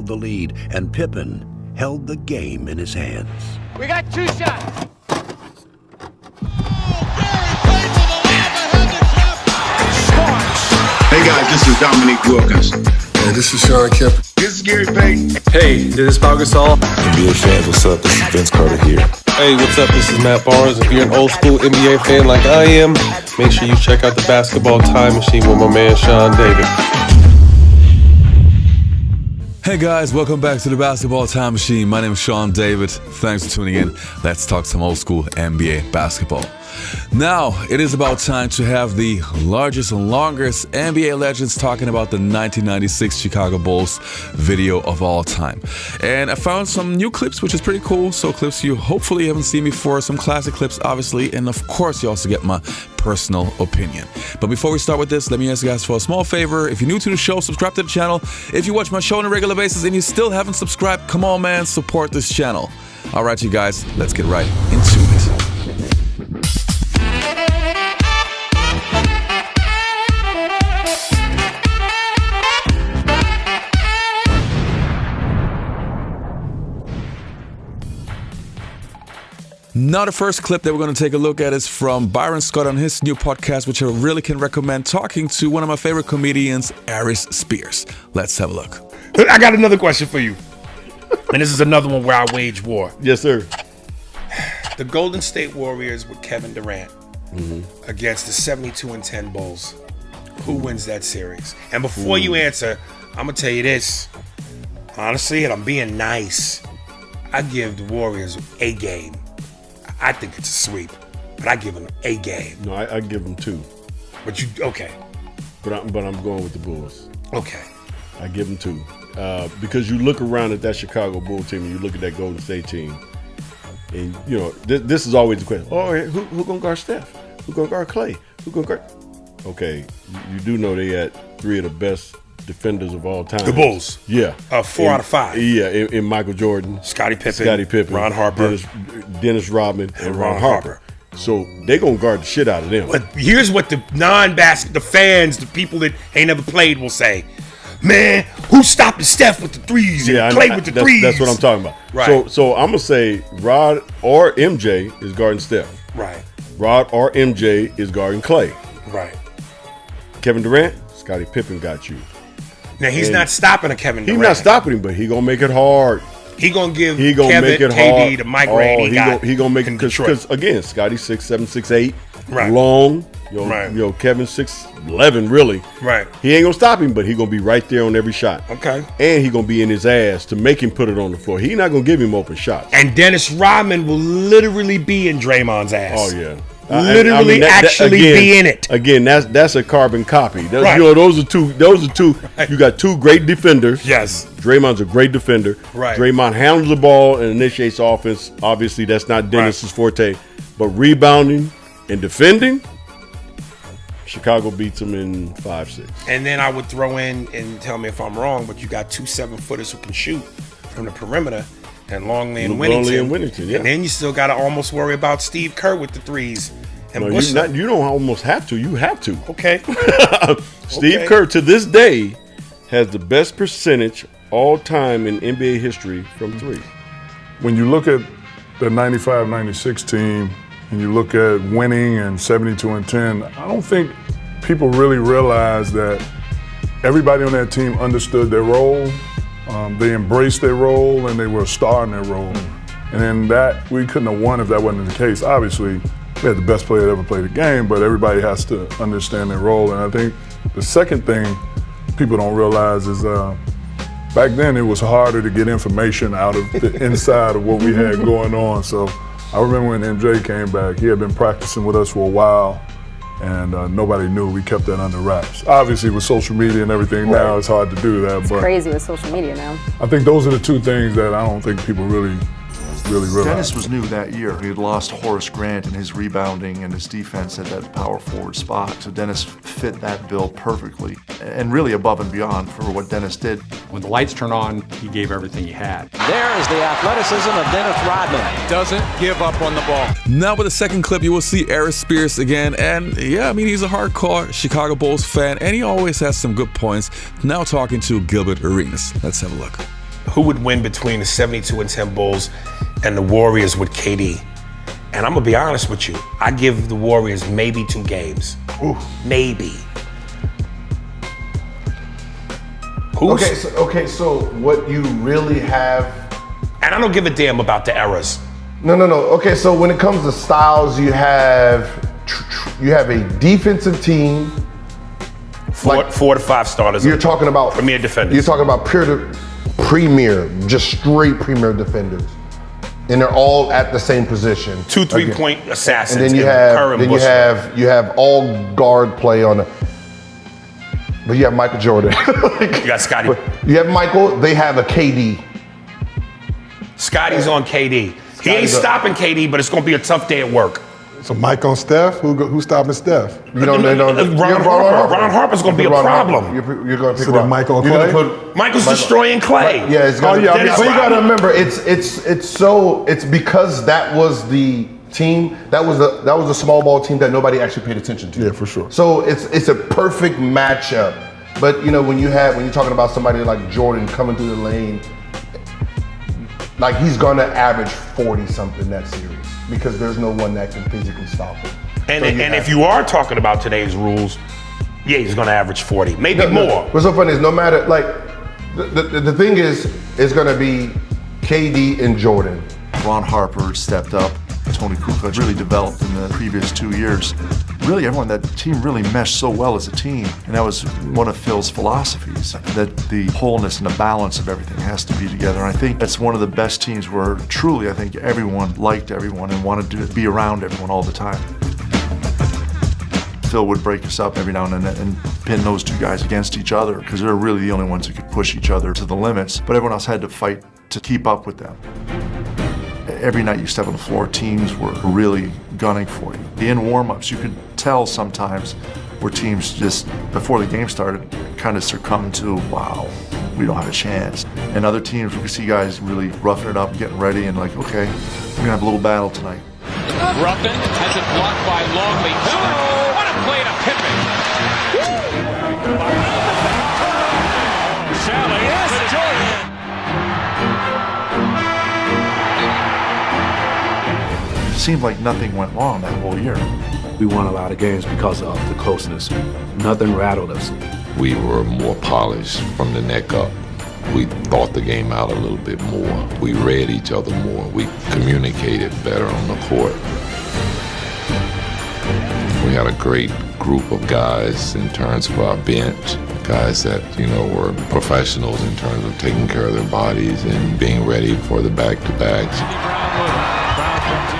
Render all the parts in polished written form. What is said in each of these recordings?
the lead, and Pippen held the game in his hands. We got 2 shots. Hey guys, this is Dominique Wilkins. Hey, this is Sean Kemp. This is Gary Payton. Hey, this is Pau Gasol. NBA fans, what's up? This is Vince Carter here. Hey, what's up? This is Matt Barnes. If you're an old school NBA fan like I am, make sure you check out the Basketball Time Machine with my man Sean David. Hey guys, welcome back to the Basketball Time Machine. My name is Sean David. Thanks for tuning in. Let's talk some old school NBA basketball. Now, it is about time to have the largest and longest NBA legends talking about the 1996 Chicago Bulls video of all time. And I found some new clips, which is pretty cool. So clips you hopefully haven't seen before, some classic clips, obviously. And of course, you also get my personal opinion. But before we start with this, let me ask you guys for a small favor. If you're new to the show, subscribe to the channel. If you watch my show on a regular basis and you still haven't subscribed, come on, man, support this channel. All right, you guys, let's get right into it. Now the first clip that we're going to take a look at is from Byron Scott on his new podcast, which I really can recommend, talking to one of my favorite comedians, Aries Spears. Let's have a look. I got another question for you. And this is another one where I wage war. Yes, sir. The Golden State Warriors with Kevin Durant against the 72-10 Bulls. Who wins that series? And before you answer, I'm going to tell you this. Honestly, and I'm being nice, I give the Warriors a game. I think it's a sweep, but I give them a game. No, I give them 2. But you, okay. But I'm going with the Bulls. Okay. I give them 2. Because you look around at that Chicago Bull team and you look at that Golden State team, and, you know, this is always the question. Oh, who going to guard Steph? Who going to guard Clay? Who going to guard? Okay, you do know they had 3 of the best defenders of all time. The Bulls. Yeah. 4 out of 5. Yeah, in Michael Jordan. Scottie Pippen. Ron Harper. Dennis Rodman, and Ron Harper. So they're going to guard the shit out of them. But here's what the the fans, the people that ain't never played will say. Man, who's stopping Steph with the threes and Clay with the threes? That's what I'm talking about. Right. So I'm going to say Rod or MJ is guarding Steph. Right. Rod or MJ is guarding Clay. Right. Kevin Durant, Scottie Pippen got you. Now, he's not stopping a Kevin Durant. He's not stopping him, but he going to make it hard. He going to give make it KD hard. the migraine he got. He going to make it because, again, Scottie 6'7", 6'8", long. You know, Kevin 6'11", really. Right. He ain't going to stop him, but he going to be right there on every shot. Okay. And he going to be in his ass to make him put it on the floor. He not going to give him open shots. And Dennis Rodman will literally be in Draymond's ass. Oh, yeah. Literally, be in it. Again, that's a carbon copy. Right. You know, those are two. Right. You got 2 great defenders. Yes. Draymond's a great defender. Right. Draymond handles the ball and initiates offense. Obviously, that's not Dennis's forte. But rebounding and defending, Chicago beats them in 5-6. And then I would throw in, and tell me if I'm wrong, but you got 2 7-footers who can shoot from the perimeter. And Longley and Whittington. Yeah. And then you still got to almost worry about Steve Kerr with the threes. And you don't almost have to. You have to. Okay. Steve Kerr, to this day, has the best percentage all time in NBA history from 3. When you look at the 95-96 team and you look at winning and 72-10, I don't think people really realize that everybody on that team understood their role. They embraced their role and they were a star in their role. And then that, we couldn't have won if that wasn't the case. Obviously, we had the best player that ever played the game, but everybody has to understand their role. And I think the second thing people don't realize is back then it was harder to get information out of the inside of what we had going on. So I remember when MJ came back, he had been practicing with us for a while. And nobody knew. We kept that under wraps. Obviously, with social media and everything now, it's hard to do that. It's crazy with social media now. I think those are the 2 things that I don't think people really realize. Dennis was new that year. He had lost Horace Grant in his rebounding and his defense at that power forward spot. So Dennis fit that bill perfectly and really above and beyond for what Dennis did. When the lights turn on, he gave everything he had. There is the athleticism of Dennis Rodman. Doesn't give up on the ball. Now with the second clip, you will see Aries Spears again. And yeah, I mean, he's a hardcore Chicago Bulls fan, and he always has some good points. Now talking to Gilbert Arenas. Let's have a look. who would win between the 72-10 Bulls and the Warriors with KD. And I'm gonna be honest with you, I give the Warriors maybe 2 games. Ooh. Maybe. So what you really have... And I don't give a damn about the eras. No. Okay, so when it comes to styles, you have a defensive team. Four to five starters. You're talking about premier defenders. You're talking about just straight premier defenders, and they're all at the same position. 2 3-point assassins. And then you have all guard play on the. But you have Michael Jordan. You got Scottie. You have Michael. They have a KD. Scotty's on KD. He ain't stopping KD, but it's gonna be a tough day at work. So Mike on Steph? Who's stopping Steph? Ron Harper's gonna be a problem. You're gonna pick so then Mike on Clay? Michael's destroying Clay. Yeah, it's gonna. So you gotta remember, it's because that was the team. That was a small ball team that nobody actually paid attention to. Yeah, for sure. So it's a perfect matchup. But when you're talking about somebody like Jordan coming through the lane, like he's gonna average 40 something that series because there's no one that can physically stop him. And if you are talking about today's rules, yeah, he's gonna average 40, maybe more. What's so funny is no matter the thing is it's gonna be KD and Jordan. Ron Harper stepped up. Toni Kukoc really developed in the previous 2 years. Really, that team really meshed so well as a team. And that was one of Phil's philosophies, that the wholeness and the balance of everything has to be together. And I think that's one of the best teams where truly, I think everyone liked everyone and wanted to be around everyone all the time. Phil would break us up every now and then and pin those 2 guys against each other because they're really the only ones who could push each other to the limits, but everyone else had to fight to keep up with them. Every night you step on the floor, teams were really gunning for you. In warm-ups, you could tell sometimes where teams just, before the game started, kind of succumbed to, wow, we don't have a chance. And other teams, we could see guys really roughing it up, getting ready, and like, okay, we're gonna have a little battle tonight. Ruffin has it blocked by Longley. Oh, what a play to Pippen. Salley to Jordan. It seemed like nothing went wrong that whole year. We won a lot of games because of the closeness. Nothing rattled us. We were more polished from the neck up. We thought the game out a little bit more. We read each other more. We communicated better on the court. We had a great group of guys in terms of our bench, guys that, were professionals in terms of taking care of their bodies and being ready for the back-to-backs.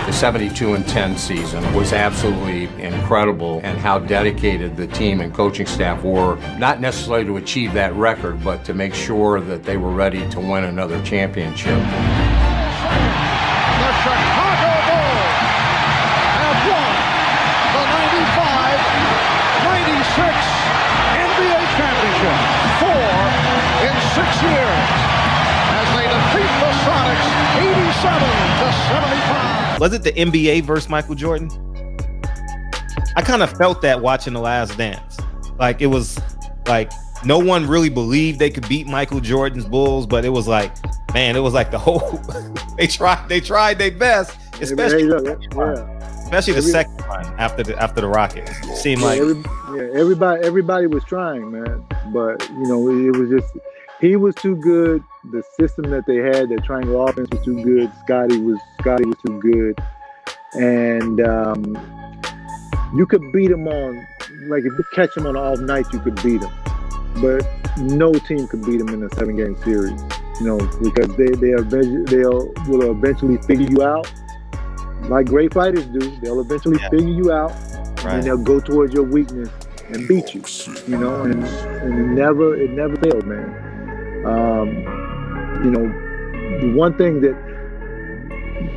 The 72-10 season was absolutely incredible, and how dedicated the team and coaching staff were, not necessarily to achieve that record, but to make sure that they were ready to win another championship. The Chicago Bulls have won the 95-96 NBA championship, 4 in 6 years, as they defeat the Sonics 87-75. Was it the NBA versus Michael Jordan? I kind of felt that watching The Last Dance. Like, it was like no one really believed they could beat Michael Jordan's Bulls, but it was like, man, it was like the whole they tried their best, especially the second one after the Rockets. It seemed like everybody was trying, man. But it was just he was too good. The system that they had, their triangle offense was too good. Scottie was too good, and you could beat him on, like, if you catch him on an off night, you could beat him. But no team could beat him in a 7-game series, because they will eventually figure you out, like great fighters do. They'll eventually figure you out, and they'll go towards your weakness and beat you. And it never failed, man. The one thing that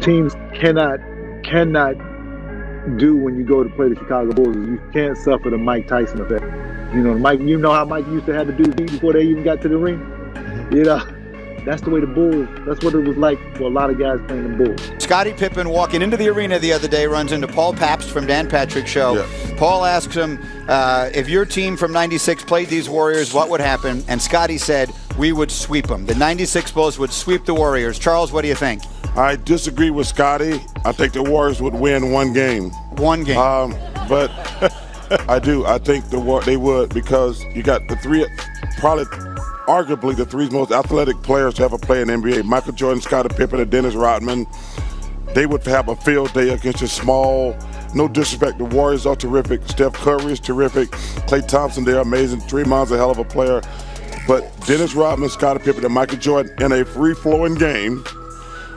teams cannot do when you go to play the Chicago Bulls is you can't suffer the Mike Tyson effect. How Mike used to have to do the beat before they even got to the ring? That's the way the Bulls, that's what it was like for a lot of guys playing the Bulls. Scottie Pippen walking into the arena the other day runs into Paul Pabst from Dan Patrick's show. Yeah. Paul asks him, if your team from '96 played these Warriors, what would happen? And Scottie said, we would sweep them. The 96 Bulls would sweep the Warriors. Charles, what do you think? I disagree with Scotty. I think the Warriors would win one game. One game. But I do. I think they would, because you got the three, probably arguably the three most athletic players to ever play in the NBA. Michael Jordan, Scottie Pippen, and Dennis Rodman. They would have a field day against a small, no disrespect, the Warriors are terrific. Steph Curry is terrific. Klay Thompson, they're amazing. Draymond's a hell of a player. But Dennis Rodman, Scottie Pippen, and Michael Jordan in a free-flowing game,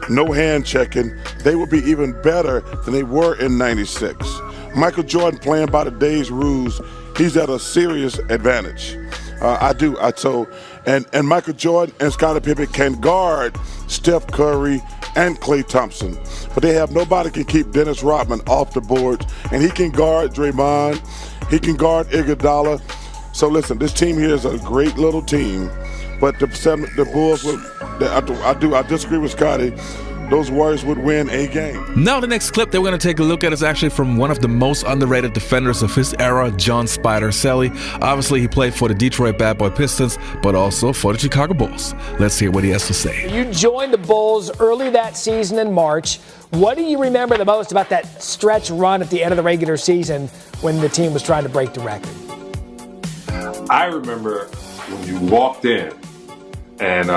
no hand checking, they would be even better than they were in 96. Michael Jordan playing by the day's rules, he's at a serious advantage. And Michael Jordan and Scottie Pippen can guard Steph Curry and Klay Thompson. But they have nobody can keep Dennis Rodman off the boards, and he can guard Draymond, he can guard Iguodala. So listen, this team here is a great little team, but the Bulls I disagree with Scotty. Those Warriors would win a game. Now the next clip that we're going to take a look at is actually from one of the most underrated defenders of his era, John Spider Salley. Obviously, he played for the Detroit Bad Boy Pistons, but also for the Chicago Bulls. Let's hear what he has to say. You joined the Bulls early that season in March. What do you remember the most about that stretch run at the end of the regular season when the team was trying to break the record? I remember when you walked in and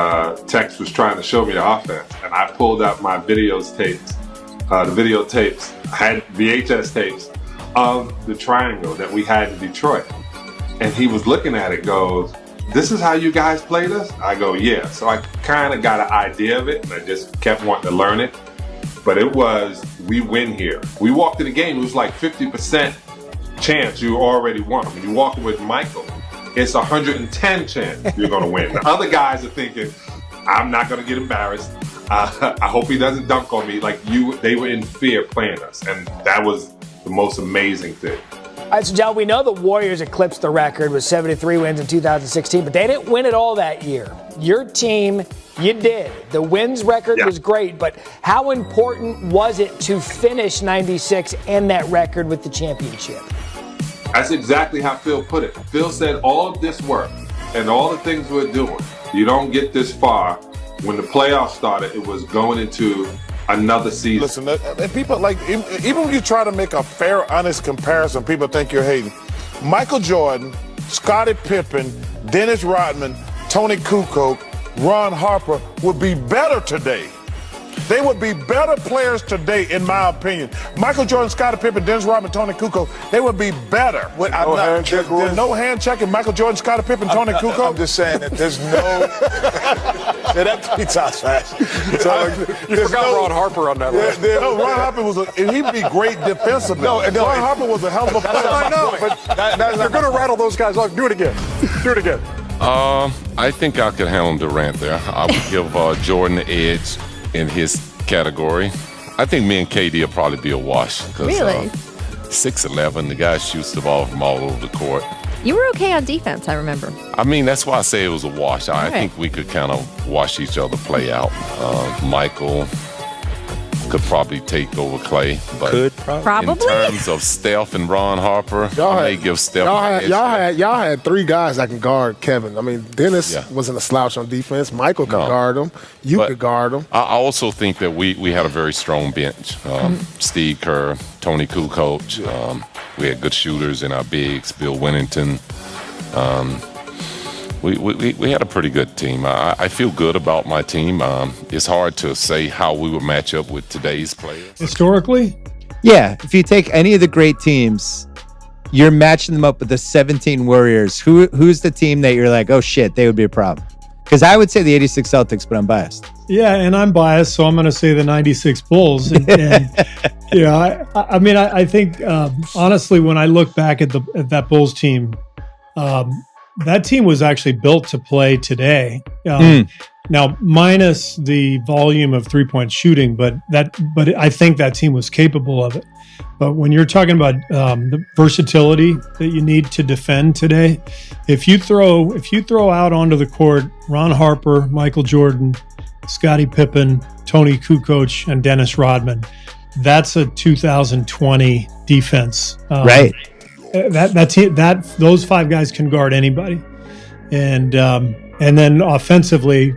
Tex was trying to show me the offense, and I pulled out my the video tapes, I had VHS tapes of the triangle that we had in Detroit. And he was looking at it, goes, "This is how you guys played us?" I go, "Yeah." So I kind of got an idea of it, and I just kept wanting to learn it. But it was, we win here. We walked in the game, it was like 50% chance you already won. When you walk in with Michael, it's 110 chance you're going to win. The other guys are thinking, I'm not going to get embarrassed. I hope he doesn't dunk on me. They were in fear playing us, and that was the most amazing thing. All right, so John, we know the Warriors eclipsed the record with 73 wins in 2016, but they didn't win it all that year. Your team, you did. The wins record was great, but how important was it to finish 96 and that record with the championship? That's exactly how Phil put it. Phil said all of this work and all the things we're doing, you don't get this far. When the playoffs started, it was going into another season. Listen, and people even when you try to make a fair, honest comparison, people think you're hating. Michael Jordan, Scottie Pippen, Dennis Rodman, Toni Kukoc, Ron Harper would be better today. They would be better players today, in my opinion. Michael Jordan, Scottie Pippen, Dennis Rodman, Toni Kukoc, they would be better. There's no hand checking Michael Jordan, Scottie Pippen, Toni Kukoc. I'm just saying that there's no. That's Pizza's fast. You forgot Ron Harper on that list. No, Ron Harper he'd be great defensively. Ron Harper was a hell of a player. I know, but you're going to rattle those guys off. Do it again. Do it again. I think I could handle Durant there. I would give Jordan the edge in his category. I think me and KD will probably be a wash. Really? 6'11", the guy shoots the ball from all over the court. You were okay on defense, I remember. I mean, that's why I say it was a wash. I think we could kind of watch each other play out. Michael could probably take over Klay, but in terms of Steph and Ron Harper, I may give Steph. Y'all had three guys that can guard Kevin. I mean, Dennis wasn't a slouch on defense. Michael could guard him. You could guard him. I also think that we had a very strong bench. Steve Kerr, Toni Kukoc. We had good shooters in our bigs. Bill Winnington. We had a pretty good team. I feel good about my team. It's hard to say how we would match up with today's players. Historically? Yeah. If you take any of the great teams, you're matching them up with the 17 Warriors. Who's the team that you're like, oh shit, they would be a problem? Because I would say the 86 Celtics, but I'm biased. Yeah, and I'm biased, so I'm going to say the 96 Bulls. And I mean, I think, honestly, when I look back at that Bulls team, that team was actually built to play today. Now, minus the volume of three-point shooting, but I think that team was capable of it. But when you're talking about the versatility that you need to defend today, if you throw out onto the court Ron Harper, Michael Jordan, Scottie Pippen, Toni Kukoc, and Dennis Rodman, that's a 2020 defense. Right. Those five guys can guard anybody, and And then offensively,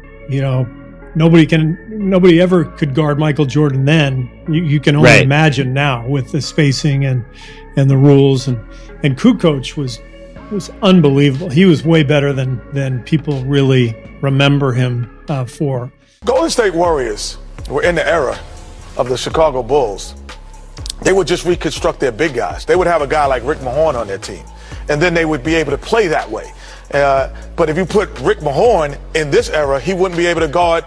nobody ever could guard Michael Jordan then. You can only imagine now with the spacing and the rules. And Kukoc was unbelievable. He was way better than people really remember him for. Golden State Warriors were in the era of the Chicago Bulls. They would just reconstruct their big guys. They would have a guy like Rick Mahorn on their team, and then they would be able to play that way. But if you put Rick Mahorn in this era, he wouldn't be able to guard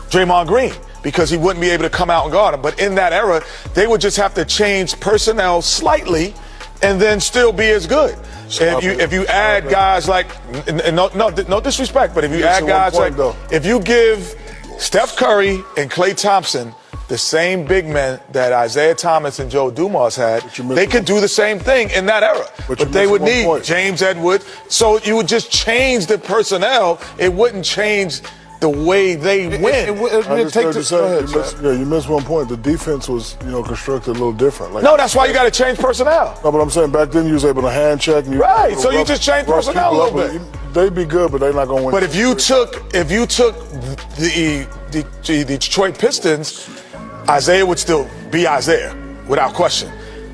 Draymond Green because he wouldn't be able to come out and guard him. But in that era, they would just have to change personnel slightly and then still be as good. If you add guys like, no disrespect, but if you add guys like, if you give Steph Curry and Klay Thompson the same big men that Isaiah Thomas and Joe Dumars had, they could do the same thing in that era. But they would need James Edwards. So you would just change the personnel. It wouldn't change the way they win. You missed one point. The defense was, constructed a little different. No, that's why you got to change personnel. No, but I'm saying back then you was able to hand check. And right, so you just change personnel a little bit. They'd be good, but they're not going to win. But if you took the Detroit Pistons, Isaiah would still be Isaiah, without question.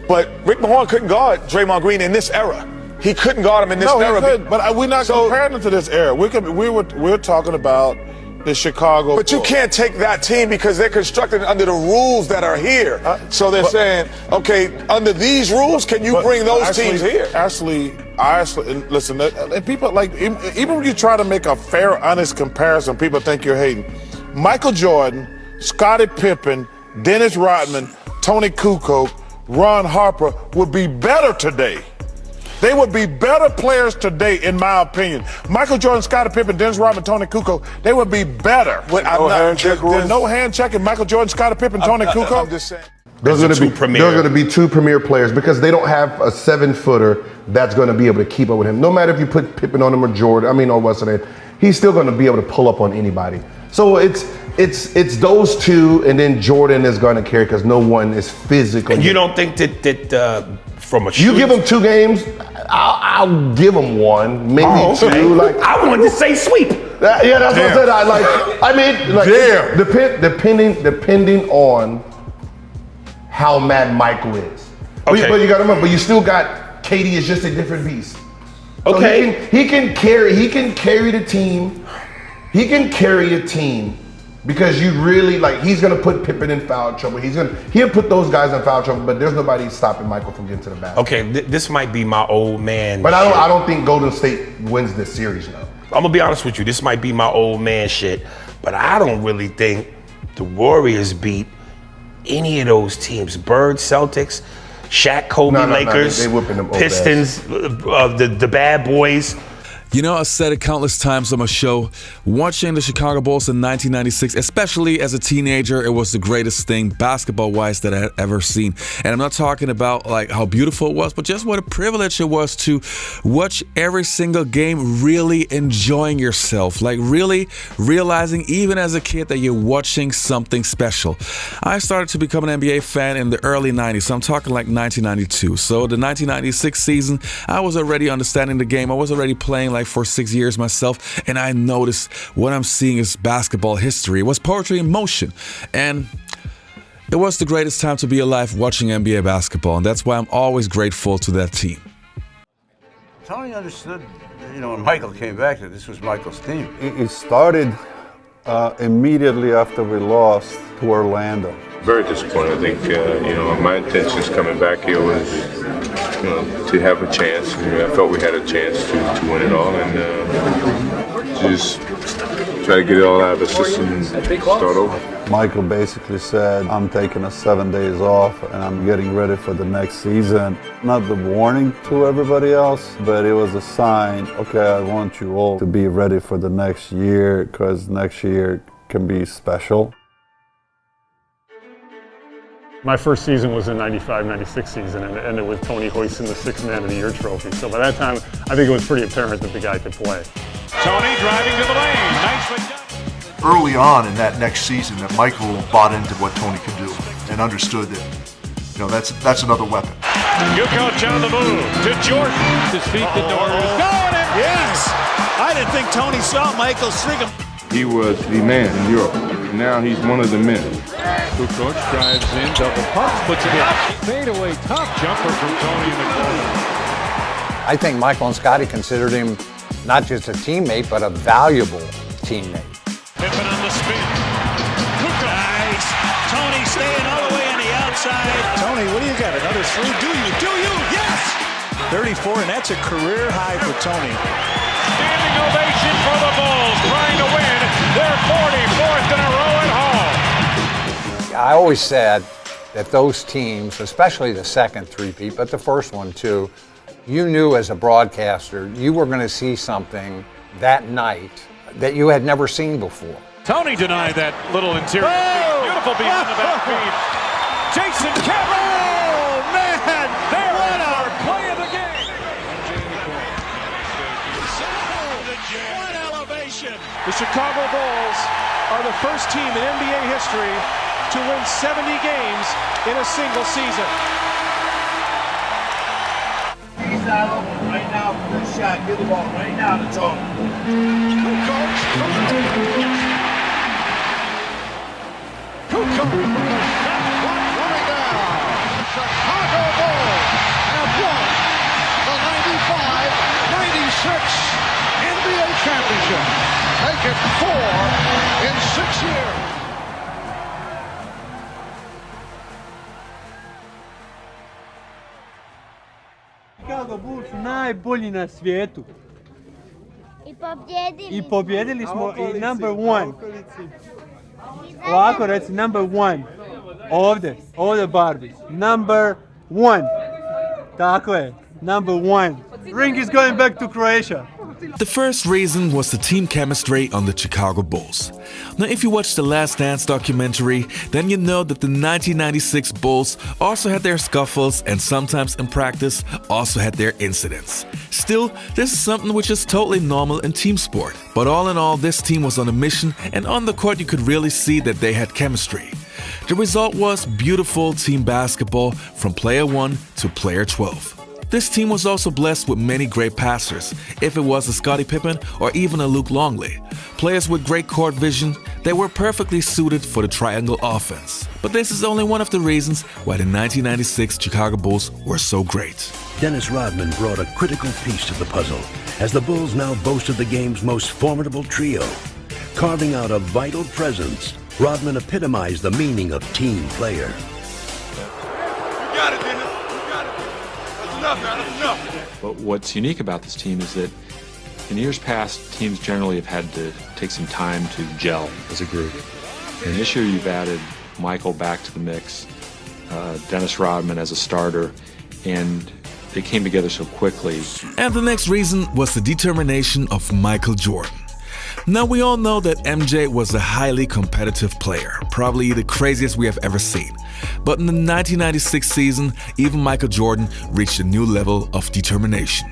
But Rick Mahorn couldn't guard Draymond Green in this era. He couldn't guard him in this era. He could, but we're not comparing him to this era. We're talking about the Chicago But you can't take that team because they're constructed under the rules that are here. So they're saying, okay, under these rules, can you bring those teams here? Listen, and people even when you try to make a fair, honest comparison, people think you're hating. Michael Jordan, Scottie Pippen, Dennis Rodman, Toni Kukoc, Ron Harper would be better today. They would be better players today, in my opinion. Michael Jordan, Scottie Pippen, Dennis Rodman, Toni Kukoc, they would be better. There's no hand checking Michael Jordan, Scottie Pippen, Toni Kukoc. I'm just saying. There's going to be two premier players because they don't have a 7-footer that's going to be able to keep up with him. No matter if you put Pippen on him or Jordan, or what's it, he's still going to be able to pull up on anybody. So it's those two, and then Jordan is going to carry because no one is physically. And you don't think that from a you give him 2 games, I'll give him 1, maybe 2. I wanted to say sweep. Yeah, that's what I said. Depending on how mad Michael is. Okay. But you got to remember, you still got KD is just a different beast. So okay. He can carry the team. He can carry a team because you really he's gonna put Pippen in foul trouble. He'll put those guys in foul trouble, but there's nobody stopping Michael from getting to the basket. Okay, this might be my old man. But I don't think Golden State wins this series now. I'm gonna be honest with you. This might be my old man shit, but I don't really think the Warriors beat any of those teams. Bird, Celtics, Shaq, Kobe, Lakers, they whooping them Pistons, the bad boys. I've said it countless times on my show, watching the Chicago Bulls in 1996, especially as a teenager, it was the greatest thing basketball-wise that I had ever seen. And I'm not talking about how beautiful it was, but just what a privilege it was to watch every single game really enjoying yourself, really realizing even as a kid that you're watching something special. I started to become an NBA fan in the early 90s, so I'm talking 1992. So the 1996 season, I was already understanding the game. I was already playing for 6 years myself, and I noticed what I'm seeing is basketball history. It was poetry in motion, and it was the greatest time to be alive watching NBA basketball, and that's why I'm always grateful to that team. Tony understood, when Michael came back, that this was Michael's team. It started immediately after we lost to Orlando. Very disappointed. I think, my intentions coming back here was, to have a chance. I felt we had a chance to win it all, and just try to get it all out of the system and start over. Michael basically said, I'm taking 7 days off and I'm getting ready for the next season. Not the warning to everybody else, but it was a sign, okay, I want you all to be ready for the next year because next year can be special. My first season was the 95-96 season, and it ended with Tony hoisting the 6th Man of the Year trophy. So by that time, I think it was pretty apparent that the guy could play. Tony driving to the lane. Nicely done. Early on in that next season, that Michael bought into what Tony could do and understood that, that's another weapon. Kukoc on the move to Jordan. His feet, the door is going, and Yes! I didn't think Toni saw Michael string him. He was the man in Europe. Now he's one of the men. Kukoc drives in, double pump, puts it in. Fadeaway top jumper from Toni in the corner. I think Michael and Scottie considered him not just a teammate, but a valuable teammate. Pippen on the spin. Kukoc. Nice. Toni staying all the way on the outside. Toni, what do you got? Another three? Do you? Do you? Yes! 34, and that's a career high for Toni. Standing ovation for the Bulls, trying to win their 44th in a row at home. I always said that those teams, especially the second three-peat, but the first one too, you knew as a broadcaster you were going to see something that night that you had never seen before. Toni denied that little interior feed. Beautiful behind the back feed. Jason Kerr. Oh, man! What our play of the game. What elevation! The Chicago Bulls are the first team in NBA history to win 70 games in a single season. He's out open right now for this shot. Get the ball right now to Toni. Kukoc. That's one coming down. Chicago Bulls have won the 95-96 NBA championship. Make it 4 in 6 years. Chicago Bulls su najbolji na svijetu. I pobjedili smo i number one. Ovako reci, number one. Ovdje Barbie. Number one. Tako je, number one. Ring is going back to Croatia. The first reason was the team chemistry on the Chicago Bulls. Now, if you watch the Last Dance documentary, then you know that the 1996 Bulls also had their scuffles and sometimes in practice also had their incidents. Still, this is something which is totally normal in team sport. But all in all, this team was on a mission, and on the court you could really see that they had chemistry. The result was beautiful team basketball from player 1 to player 12. This team was also blessed with many great passers, if it was a Scottie Pippen or even a Luke Longley. Players with great court vision, they were perfectly suited for the triangle offense. But this is only one of the reasons why the 1996 Chicago Bulls were so great. Dennis Rodman brought a critical piece to the puzzle, as the Bulls now boasted the game's most formidable trio. Carving out a vital presence, Rodman epitomized the meaning of team player. You got it, Dennis. Enough, man. That's enough. But what's unique about this team is that in years past, teams generally have had to take some time to gel as a group. And this year you've added Michael back to the mix, Dennis Rodman as a starter, and they came together so quickly. And the next reason was the determination of Michael Jordan. Now, we all know that MJ was a highly competitive player, probably the craziest we have ever seen. But in the 1996 season, even Michael Jordan reached a new level of determination.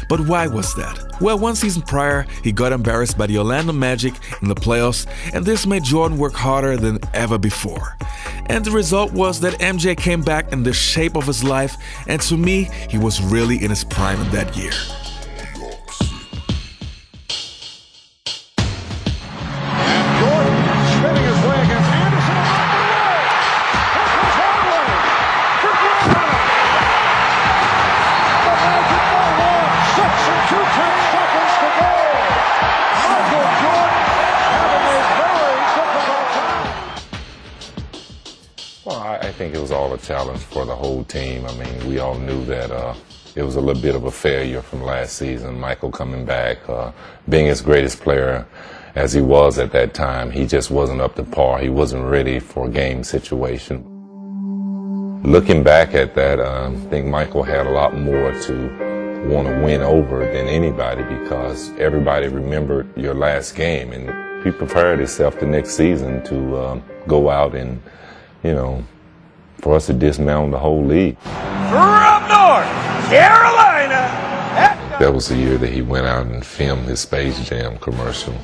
But why was that? Well, one season prior, he got embarrassed by the Orlando Magic in the playoffs, and this made Jordan work harder than ever before. And the result was that MJ came back in the shape of his life, and to me, he was really in his prime in that year. I think it was all a challenge for the whole team. I mean, we all knew that it was a little bit of a failure from last season. Michael coming back, being his greatest player as he was at that time, he just wasn't up to par. He wasn't ready for a game situation. Looking back at that, I think Michael had a lot more to want to win over than anybody, because everybody remembered your last game, and he prepared himself the next season to go out and, you know, for us to dismantle the whole league. From North Carolina. That was the year that he went out and filmed his Space Jam commercial.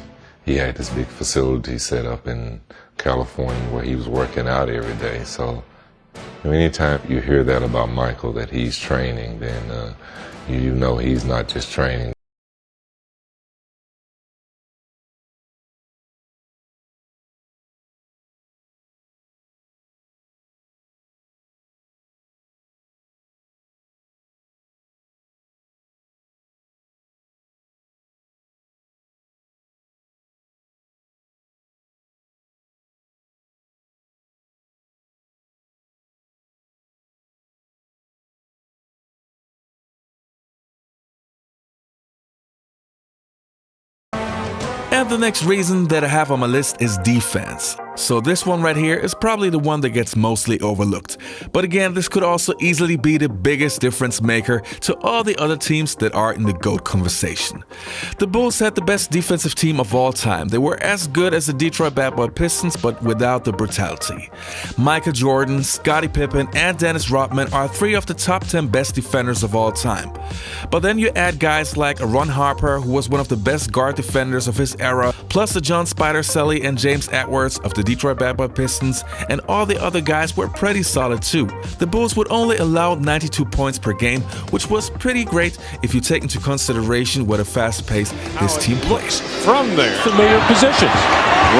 He had this big facility set up in California where he was working out every day. So anytime you hear that about Michael, that he's training, then you know he's not just training. And the next reason that I have on my list is defense. So this one right here is probably the one that gets mostly overlooked. But again, this could also easily be the biggest difference maker to all the other teams that are in the GOAT conversation. The Bulls had the best defensive team of all time. They were as good as the Detroit Bad Boy Pistons, but without the brutality. Michael Jordan, Scottie Pippen, and Dennis Rodman are 3 of the top 10 best defenders of all time. But then you add guys like Ron Harper, who was one of the best guard defenders of his era, plus the John Spider Salley and James Edwards of the Detroit Bad Boy Pistons, and all the other guys were pretty solid too. The Bulls would only allow 92 points per game, which was pretty great if you take into consideration what a fast pace this team plays. From there, Familiar positions.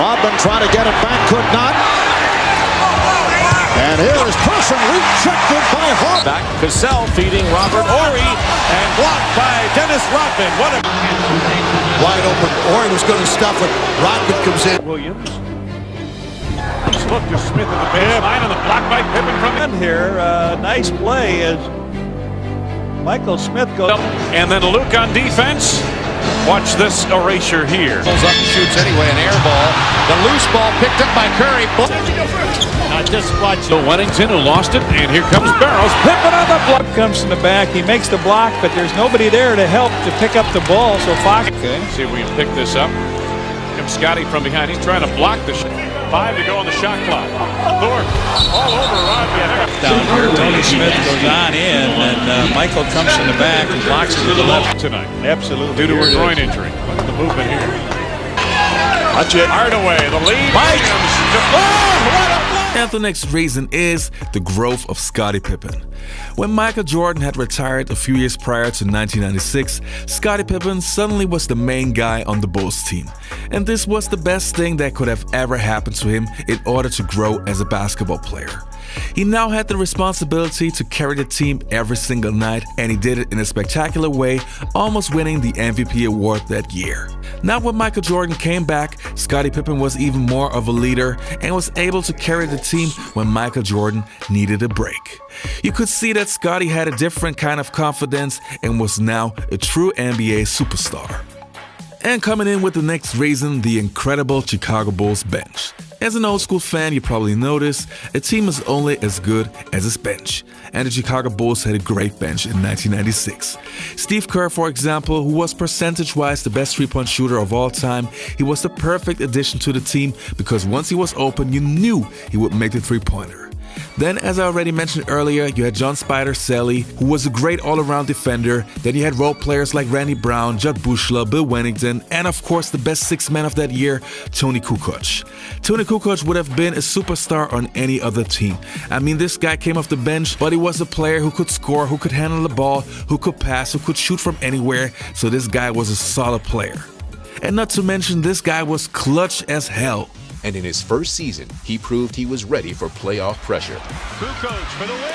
Rodman trying to get it back, could not. And here is Person rejected by Hart. back Cassell feeding Robert Horry and blocked by Dennis Rodman. What a Wide open. Horry was going to stuff it. Rodman comes in. Williams. Look to Smith at the baseline and the block by Pippen from in Here, nice play as Michael Smith goes up. And then Luke on defense. Watch this erasure here. Pulls up and shoots anyway, an air ball. The loose ball picked up by Curry. Just watch Bill Wennington who lost it, and here comes Barrows. Pippen on the block. Comes from the back. He makes the block, but there's nobody there to help to pick up the ball. So Fox. Okay. See if we can pick this up. Comes Scotty from behind. He's trying to block the shot. 5 to go on the shot clock. Thorpe all over Rodman. down here. Tony Smith goes on in, and Michael comes from the back and blocks it to the left tonight. Absolutely. Due to a groin injury. Look at the movement here. Watch it. Hardaway, the lead. And the next reason is the growth of Scottie Pippen. When Michael Jordan had retired a few years prior to 1996, Scottie Pippen suddenly was the main guy on the Bulls team. And this was the best thing that could have ever happened to him in order to grow as a basketball player. He now had the responsibility to carry the team every single night, and he did it in a spectacular way, almost winning the MVP award that year. Now when Michael Jordan came back, Scottie Pippen was even more of a leader and was able to carry the team when Michael Jordan needed a break. You could see that Scottie had a different kind of confidence and was now a true NBA superstar. And coming in with the next reason, the incredible Chicago Bulls bench. As an old school fan, you probably noticed a team is only as good as its bench. And the Chicago Bulls had a great bench in 1996. Steve Kerr, for example, who was percentage-wise the best three-point shooter of all time, he was the perfect addition to the team because once he was open, you knew he would make the three-pointer. Then, as I already mentioned earlier, you had John Spider Salley, who was a great all-around defender. Then you had role players like Randy Brown, Judd Bushla, Bill Wennington, and of course the best sixth man of that year, Toni Kukoc. Toni Kukoc would have been a superstar on any other team. I mean, this guy came off the bench, but he was a player who could score, who could handle the ball, who could pass, who could shoot from anywhere, so this guy was a solid player. And not to mention, this guy was clutch as hell. And in his first season, he proved he was ready for playoff pressure. Kukoc for the win.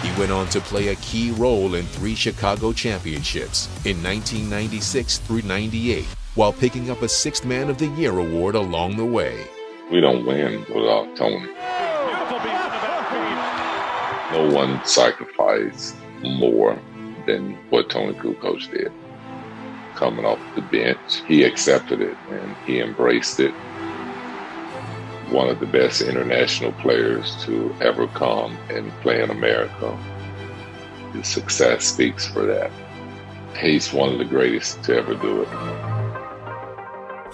He went on to play a key role in 3 Chicago championships in 1996 through 98, while picking up a Sixth Man of the Year award along the way. We don't win without Toni. No one sacrificed more than what Toni Kukoc did. Coming off the bench, he accepted it and he embraced it. One of the best international players to ever come and play in America. His success speaks for that. He's one of the greatest to ever do it.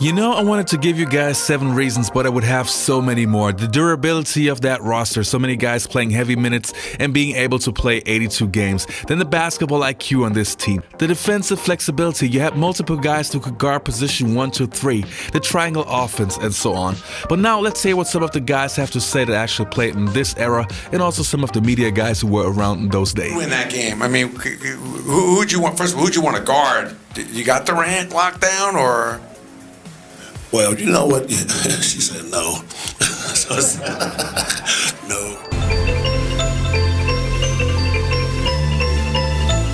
You know, I wanted to give you guys 7 reasons, but I would have so many more. The durability of that roster, so many guys playing heavy minutes and being able to play 82 games. Then the basketball IQ on this team. The defensive flexibility, you had multiple guys who could guard position 1, 2, 3. The triangle offense and so on. But now let's hear what some of the guys have to say that actually played in this era, and also some of the media guys who were around in those days. Win that game. I mean, who'd you want? First of all, who'd you want to guard? You got Durant locked down, or? Well, you know what? She said no. No.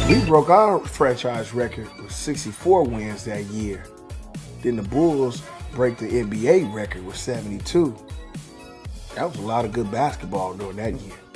We broke our franchise record with 64 wins that year. Then the Bulls break the NBA record with 72. That was a lot of good basketball during that year.